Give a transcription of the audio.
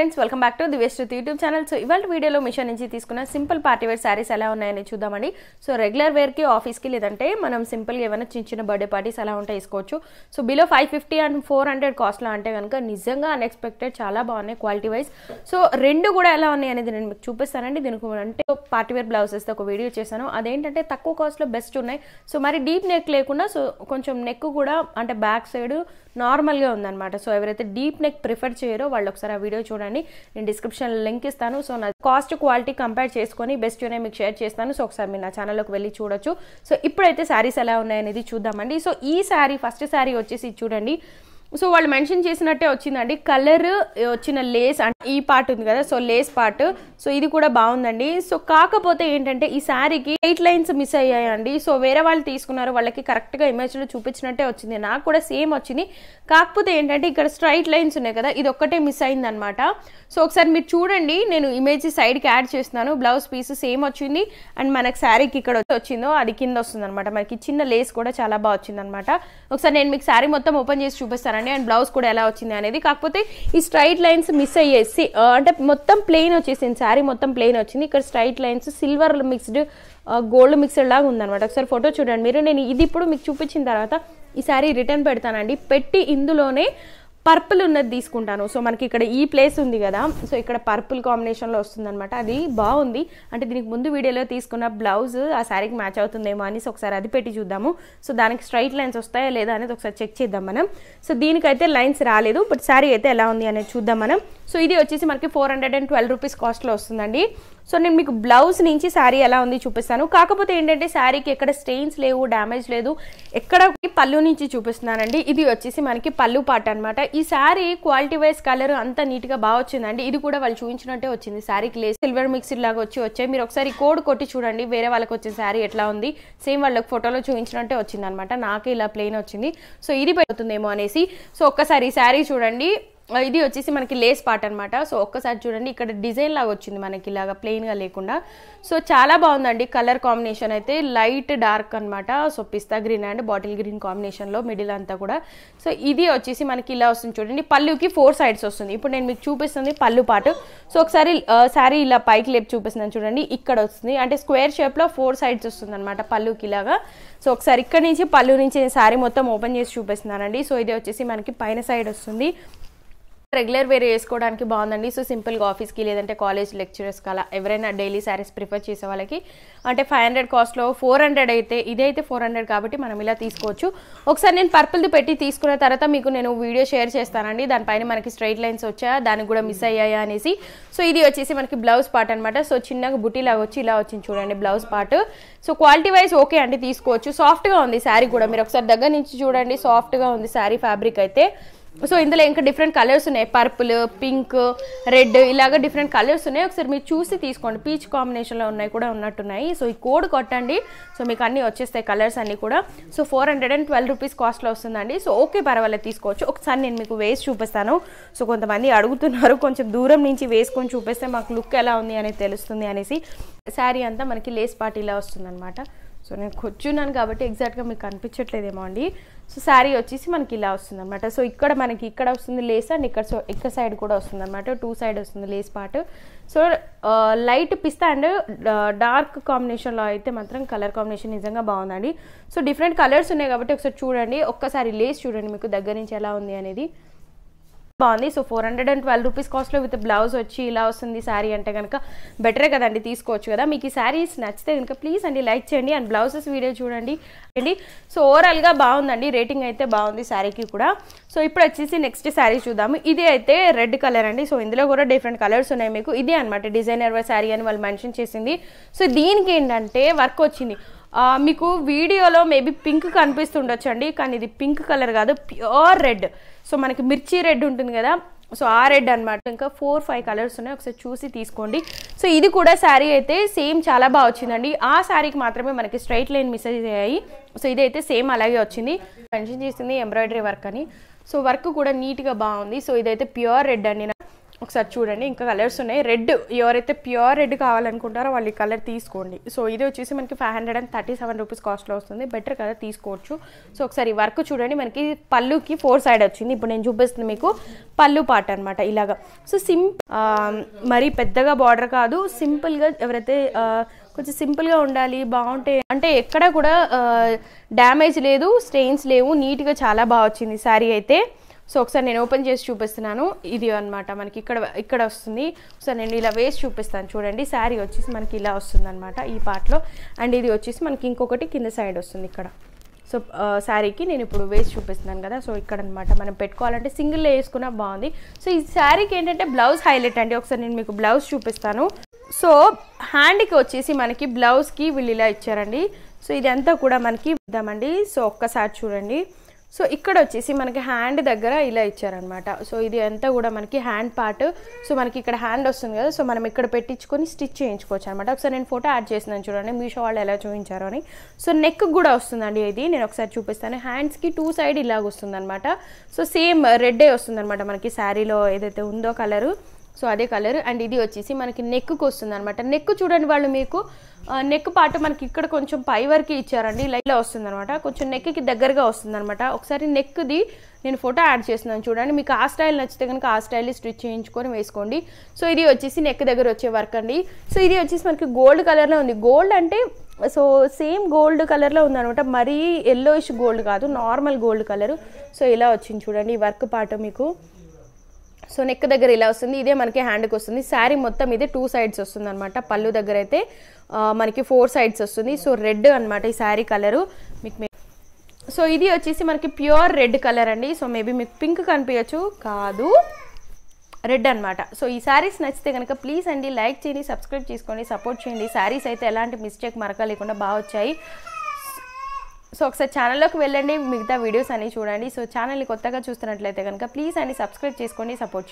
Friends welcome back to the west YouTube channel. So ఇవాళ వీడియోలో machine నుంచి తీసుకున్న సింపుల్ పార్టీ వేర్ శారీస్ ఎలా ఉన్నాయని చూద్దామండి. సో రెగ్యులర్ వేర్కి ఆఫీస్కి లేదంటే మనం సింపుల్గా ఏమైనా చిన్న చిన్న బర్త్డే పార్టీస్ ఎలా ఉంటాయి తీసుకోవచ్చు. సో బిలో 550 అండ్ 400 కాస్ట్లో అంటే కనుక నిజంగా అన్ఎక్స్పెక్టెడ్ చాలా బాగున్నాయి క్వాలిటీ వైజ్. సో రెండు కూడా ఎలా ఉన్నాయి అనేది నేను మీకు చూపిస్తానండి. దీనికి అంటే పార్టీ వేర్ బ్లౌజెస్తో ఒక వీడియో చేశాను. అదేంటంటే తక్కువ కాస్ట్లో బెస్ట్ ఉన్నాయి. సో మరి డీప్ నెక్ లేకుండా సో కొంచెం నెక్ కూడా అంటే బ్యాక్ సైడ్ నార్మల్గా ఉందన్నమాట. సో ఎవరైతే డీప్ నెక్ ప్రిఫర్ చేయరో వాళ్ళు ఒకసారి ఆ వీడియో చూడండి. నేను డిస్క్రిప్షన్లో లింక్ ఇస్తాను. సో నా కాస్ట్ క్వాలిటీ కంపేర్ చేసుకొని బెస్ట్ యూనే మీకు షేర్ చేస్తాను. సో ఒకసారి మీరు నా ఛానల్లోకి వెళ్ళి చూడొచ్చు. సో ఇప్పుడైతే శారీస్ ఎలా ఉన్నాయనేది చూద్దామండి. సో ఈ శారీ ఫస్ట్ శారీ వచ్చేసి చూడండి. సో వాళ్ళు మెన్షన్ చేసినట్టే వచ్చిందండి. కలర్ వచ్చిన లేస్ అంటే ఈ పార్ట్ ఉంది కదా, సో లేస్ పార్ట్. సో ఇది కూడా బాగుందండి. సో కాకపోతే ఏంటంటే ఈ శారీకి 8 లైన్స్ మిస్ అయ్యాయండి. సో వేరే వాళ్ళు తీసుకున్నారు, వాళ్ళకి కరెక్ట్గా ఇమేజ్లో చూపించినట్టే వచ్చింది. నాకు కూడా సేమ్ వచ్చింది. కాకపోతే ఏంటంటే ఇక్కడ స్ట్రైట్ లైన్స్ ఉన్నాయి కదా, ఇది ఒక్కటే మిస్ అయింది అనమాట. సో ఒకసారి మీరు చూడండి, నేను ఇమేజ్ సైడ్కి యాడ్ చేస్తున్నాను. బ్లౌజ్ పీస్ సేమ్ వచ్చింది అండ్ మనకి శారీకి ఇక్కడ వచ్చిందో అది కింద వస్తుంది అనమాట. మనకి చిన్న లేస్ కూడా చాలా బాగా వచ్చింది అనమాట. ఒకసారి నేను మీకు శారీ మొత్తం ఓపెన్ చేసి చూపిస్తాను అండ్ బ్లౌజ్ కూడా ఎలా వచ్చింది అనేది. కాకపోతే ఈ స్ట్రైట్ లైన్స్ మిస్ అయ్యేసి అంటే మొత్తం ప్లెయిన్ వచ్చేసింది. శారీ మొత్తం ప్లెయిన్ వచ్చింది. ఇక్కడ straight lines silver mixed gold mixed లాగా ఉందన్నమాట. ఒకసారి ఫోటో చూడండి మీరు. నేను ఇది ఇప్పుడు మీకు చూపించిన తర్వాత ఈ శారీ రిటర్న్ పెడతానండి. పెట్టి ఇందులోనే పర్పుల్ ఉన్నది తీసుకుంటాను. సో మనకి ఇక్కడ ఈ ప్లేస్ ఉంది కదా, సో ఇక్కడ పర్పుల్ కాంబినేషన్లో వస్తుంది అనమాట. అది బాగుంది. అంటే దీనికి ముందు వీడియోలో తీసుకున్న బ్లౌజ్ ఆ శారీకి మ్యాచ్ అవుతుందేమో అనేసి ఒకసారి అది పెట్టి చూద్దాము. సో దానికి స్ట్రైట్ లైన్స్ వస్తాయా లేదా అనేది ఒకసారి చెక్ చేద్దాం మనం. సో దీనికైతే లైన్స్ రాలేదు, బట్ శారీ అయితే ఎలా ఉంది అనేది చూద్దాం మనం. సో ఇది వచ్చేసి మనకి 412 రూపీస్ కాస్ట్లో వస్తుందండి. సో నేను మీకు బ్లౌజ్ నుంచి శారీ ఎలా ఉంది చూపిస్తాను. కాకపోతే ఏంటంటే శారీకి ఎక్కడ స్టెయిన్స్ లేవు, డ్యామేజ్ లేదు. ఎక్కడ పళ్ళు నుంచి చూపిస్తున్నానండి. ఇది వచ్చేసి మనకి పళ్ళు పార్ట్ అనమాట. ఈ శారీ క్వాలిటీ వైజ్ కలర్ అంతా నీట్గా బాగా వచ్చిందండి. ఇది కూడా వాళ్ళు చూపించినట్టే వచ్చింది. శారీకి లేస్ సిల్వర్ మిక్స్డ్ లాగా వచ్చాయి. మీరు ఒకసారి కోడ్ కొట్టి చూడండి వేరే వాళ్ళకి వచ్చిన శారీ ఎట్లా ఉంది. సేమ్ వాళ్ళకి ఫోటోలో చూపించినట్టే వచ్చింది అనమాట. నాకే ఇలా ప్లెయిన్ వచ్చింది. సో ఇది పెడుతుందేమో అనేసి. సో ఒక్కసారి ఈ శారీ చూడండి. ఇది వచ్చేసి మనకి లేస్ పార్ట్ అనమాట. సో ఒక్కసారి చూడండి, ఇక్కడ డిజైన్ లాగా వచ్చింది మనకి ఇలాగా ప్లెయిన్గా లేకుండా. సో చాలా బాగుందండి. కలర్ కాంబినేషన్ అయితే లైట్ డార్క్ అనమాట. So pista green and bottle green కాంబినేషన్లో మిడిల్ అంతా కూడా. సో ఇది వచ్చేసి మనకి ఇలా వస్తుంది చూడండి. పళ్ళుకి 4 సైడ్స్ వస్తుంది. ఇప్పుడు నేను మీకు చూపిస్తుంది పళ్ళు పార్ట్. సో ఒకసారి శారీ ఇలా పైకి లేపి చూపిస్తున్నాను చూడండి. ఇక్కడ వస్తుంది అంటే స్క్వేర్ షేప్లో 4 సైడ్స్ వస్తుంది అనమాట పళ్ళుకి ఇలాగా. సో ఒకసారి ఇక్కడ నుంచి పళ్ళు నుంచి శారీ మొత్తం ఓపెన్ చేసి చూపిస్తున్నానండి. సో ఇది వచ్చేసి మనకి పైన సైడ్ వస్తుంది. రెగ్యులర్ వేర్ వేసుకోవడానికి బాగుందండి. సో సింపుల్గా ఆఫీస్కి లేదంటే కాలేజ్ లెక్చరర్స్కి అలా ఎవరైనా డైలీ శారీస్ ప్రిఫర్ చేసే వాళ్ళకి అంటే 500 కాస్ట్లో 400 అయితే ఇదైతే 400 కాబట్టి మనం ఇలా తీసుకోవచ్చు. ఒకసారి నేను పర్పుల్ది పెట్టి తీసుకున్న తర్వాత మీకు నేను వీడియో షేర్ చేస్తానండి. దానిపైన మనకి స్ట్రైట్ లైన్స్ వచ్చాయా, దానికి కూడా మిస్ అయ్యాయా అనేసి. సో ఇది వచ్చేసి మనకి బ్లౌజ్ పార్ట్ అనమాట. సో చిన్నగా బుటీలాగా వచ్చి ఇలా వచ్చింది చూడండి blouse part. So quality wise okay అండి, తీసుకోవచ్చు. సాఫ్ట్గా ఉంది శారీ కూడా. మీరు ఒకసారి దగ్గర నుంచి చూడండి, సాఫ్ట్గా ఉంది శారీ ఫ్యాబ్రిక్ అయితే. సో ఇందులో ఇంకా డిఫరెంట్ కలర్స్ ఉన్నాయి. పర్పుల్, పింక్, రెడ్ ఇలాగ డిఫరెంట్ కలర్స్ ఉన్నాయి. ఒకసారి మీరు చూసి తీసుకోండి. పీచ్ కాంబినేషన్లో ఉన్నాయి కూడా ఉన్నట్టున్నాయి. సో ఈ కోడ్ కొట్టండి. సో మీకు అన్నీ వచ్చేస్తాయి కలర్స్ అన్నీ కూడా. సో 412 రూపీస్ కాస్ట్లో వస్తుందండి. సో ఓకే పర్వాలేదు, తీసుకోవచ్చు. ఒకసారి నేను మీకు వేసి చూపిస్తాను. సో కొంతమంది అడుగుతున్నారు కొంచెం దూరం నుంచి వేసుకొని చూపిస్తే మాకు లుక్ ఎలా ఉంది అనేది తెలుస్తుంది అనేసి. శారీ అంతా మనకి లేస్ పార్ట్ ఇలా వస్తుంది అనమాట. సో నేను కూర్చున్నాను కాబట్టి ఎగ్జాక్ట్గా మీకు కనిపించట్లేదేమో అండి. సో శారీ వచ్చేసి మనకి ఇలా వస్తుంది అనమాట. సో ఇక్కడ మనకి ఇక్కడ వస్తుంది లేస్ అండ్ ఇక్కడ సైడ్ కూడా వస్తుంది అనమాట. 2 సైడ్ వస్తుంది lace part. So light pista and dark కాంబినేషన్లో అయితే మాత్రం కలర్ కాంబినేషన్ నిజంగా బాగుందండి. సో డిఫరెంట్ కలర్స్ ఉన్నాయి కాబట్టి ఒకసారి చూడండి. ఒక్కసారి లేస్ చూడండి మీకు దగ్గర నుంచి ఎలా ఉంది అనేది. బాగుంది. సో 412 రూపీస్ కాస్ట్లో విత్ బ్లౌజ్ వచ్చి ఇలా వస్తుంది శారీ అంటే కనుక బెటరే కదండి, తీసుకోవచ్చు కదా. మీకు ఈ శారీస్ నచ్చితే కనుక ప్లీజ్ అండి లైక్ చేయండి అండ్ బ్లౌజెస్ వీడియో చూడండి అండి. సో ఓవరాల్గా బాగుందండి, రేటింగ్ అయితే బాగుంది శారీకి కూడా. సో ఇప్పుడు వచ్చేసి నెక్స్ట్ శారీ చూద్దాము. ఇది అయితే రెడ్ కలర్ అండి. సో ఇందులో కూడా డిఫరెంట్ కలర్స్ ఉన్నాయి మీకు. ఇదే అనమాట డిజైనర్ శారీ అని వాళ్ళు మెన్షన్ చేసింది. సో దీనికి ఏంటంటే వర్క్ వచ్చింది. మీకు వీడియోలో మేబీ పింక్ కనిపిస్తుండొచ్చు అండి, కానీ ఇది పింక్ కలర్ కాదు, ప్యూర్ రెడ్. సో మనకి మిర్చి రెడ్ ఉంటుంది కదా, సో ఆ రెడ్ అనమాట. ఇంకా 4-5 కలర్స్ ఉన్నాయి, ఒకసారి చూసి తీసుకోండి. సో ఇది కూడా శారీ అయితే సేమ్ చాలా బాగా వచ్చిందండి. ఆ శారీకి మాత్రమే మనకి స్ట్రైట్ లైన్ మిస్ అయ్యాయి. సో ఇదైతే సేమ్ అలాగే వచ్చింది. మెన్షన్ చేసింది ఎంబ్రాయిడరీ వర్క్ అని. సో వర్క్ కూడా నీట్గా బాగుంది. సో ఇదైతే ప్యూర్ రెడ్ అండి. ఒకసారి చూడండి, ఇంకా కలర్స్ ఉన్నాయి. రెడ్ ఎవరైతే ప్యూర్ రెడ్ కావాలనుకుంటారో వాళ్ళు ఈ కలర్ తీసుకోండి. సో ఇది వచ్చేసి మనకి 537 రూపీస్ కాస్ట్లో వస్తుంది. బెటర్ కలర్ తీసుకోవచ్చు. సో ఒకసారి వర్క్ చూడండి, మనకి పళ్ళుకి 4 సైడ్ వచ్చింది. ఇప్పుడు నేను చూపిస్తుంది మీకు పళ్ళు పాట అనమాట ఇలాగా. సో మరీ పెద్దగా బార్డర్ కాదు, సింపుల్గా ఎవరైతే కొంచెం సింపుల్గా ఉండాలి బాగుంటే అంటే ఎక్కడ కూడా డ్యామేజ్ లేదు, స్టెయిన్స్ లేవు, నీట్గా చాలా బాగా వచ్చింది శారీ అయితే. సో ఒకసారి నేను ఓపెన్ చేసి చూపిస్తున్నాను. ఇది అనమాట మనకి ఇక్కడ వస్తుంది. సో నేను ఇలా వేసి చూపిస్తాను చూడండి. శారీ వచ్చేసి మనకి ఇలా వస్తుంది అనమాట ఈ పార్ట్లో. అండ్ ఇది వచ్చేసి మనకి ఇంకొకటి కింద సైడ్ వస్తుంది ఇక్కడ. సో శారీకి నేను ఇప్పుడు వేసి చూపిస్తున్నాను కదా. సో ఇక్కడ అనమాట మనం పెట్టుకోవాలంటే సింగిల్ వేసుకున్నా బాగుంది. సో ఈ శారీకి ఏంటంటే బ్లౌజ్ హైలైట్ అండి. ఒకసారి నేను మీకు బ్లౌజ్ చూపిస్తాను. సో హ్యాండ్కి వచ్చేసి మనకి బ్లౌజ్కి వీళ్ళు ఇలా ఇచ్చారండి. సో ఇదంతా కూడా మనకి ఇద్దామండి. సో ఒక్కసారి చూడండి. సో ఇక్కడ వచ్చేసి మనకి హ్యాండ్ దగ్గర ఇలా ఇచ్చారనమాట. సో ఇది అంతా కూడా మనకి హ్యాండ్ పార్ట్. సో మనకి ఇక్కడ హ్యాండ్ వస్తుంది కదా, సో మనం ఇక్కడ పెట్టించుకొని స్టిచ్ చేయించుకోవచ్చు అనమాట. ఒకసారి నేను ఫోటో యాడ్ చేస్తున్నాను చూడండి, మీషో వాళ్ళు ఎలా చూపించారో అని. సో నెక్ కూడా వస్తుందండి ఇది, నేను ఒకసారి చూపిస్తాను. హ్యాండ్స్కి 2 సైడ్ ఇలాగ వస్తుంది అనమాట. సో సేమ్ రెడ్డే వస్తుంది అనమాట మనకి శారీలో ఏదైతే ఉందో కలరు. సో అదే కలర్. అండ్ ఇది వచ్చేసి మనకి నెక్కు వస్తుంది అనమాట. నెక్ చూడండి, వాళ్ళు మీకు నెక్ పార్ట్ మనకి ఇక్కడ కొంచెం పై వరకు ఇచ్చారండి, లైట్లో వస్తుంది అనమాట. కొంచెం నెక్కి దగ్గరగా వస్తుంది అనమాట. ఒకసారి నెక్ది నేను ఫోటో యాడ్ చేస్తున్నాను చూడండి. మీకు ఆ స్టైల్ నచ్చితే కనుక ఆ స్టైల్ స్టిచ్ చేయించుకొని వేసుకోండి. సో ఇది వచ్చేసి నెక్ దగ్గర వచ్చే వర్క్ అండి. సో ఇది వచ్చేసి మనకి గోల్డ్ కలర్లో ఉంది. గోల్డ్ అంటే సో సేమ్ గోల్డ్ కలర్లో ఉందనమాట, మరీ ఎల్లోయిష్ గోల్డ్ కాదు, నార్మల్ గోల్డ్ కలరు. సో ఇలా వచ్చింది చూడండి ఈ వర్క్ పార్ట్ మీకు. సో నెక్ దగ్గర ఇలా వస్తుంది. ఇదే మనకి హ్యాండ్కి వస్తుంది. శారీ మొత్తం ఇదే 2 సైడ్స్ వస్తుంది అనమాట. పళ్ళు దగ్గర అయితే మనకి 4 సైడ్స్ వస్తుంది. సో రెడ్ అనమాట ఈ శారీ కలరు మీకు. సో ఇది వచ్చేసి మనకి ప్యూర్ రెడ్ కలర్ అండి. సో మేబీ మీకు పింక్ కనిపించచ్చు, కాదు రెడ్ అనమాట. సో ఈ శారీస్ నచ్చితే కనుక ప్లీజ్ అండి లైక్ చేయండి, సబ్స్క్రైబ్ చేసుకోండి, సపోర్ట్ చేయండి. శారీస్ అయితే ఎలాంటి మిస్టేక్ మరక లేకుండా బాగా వచ్చాయి. సో ఒకసారి ఛానల్లోకి వెళ్ళండి, మిగతా వీడియోస్ అన్ని చూడండి. సో ఛానల్ని కొత్తగా చూస్తున్నట్లయితే కనుక ప్లీజ్ అండి సబ్స్క్రైబ్ చేసుకోండి, సపోర్ట్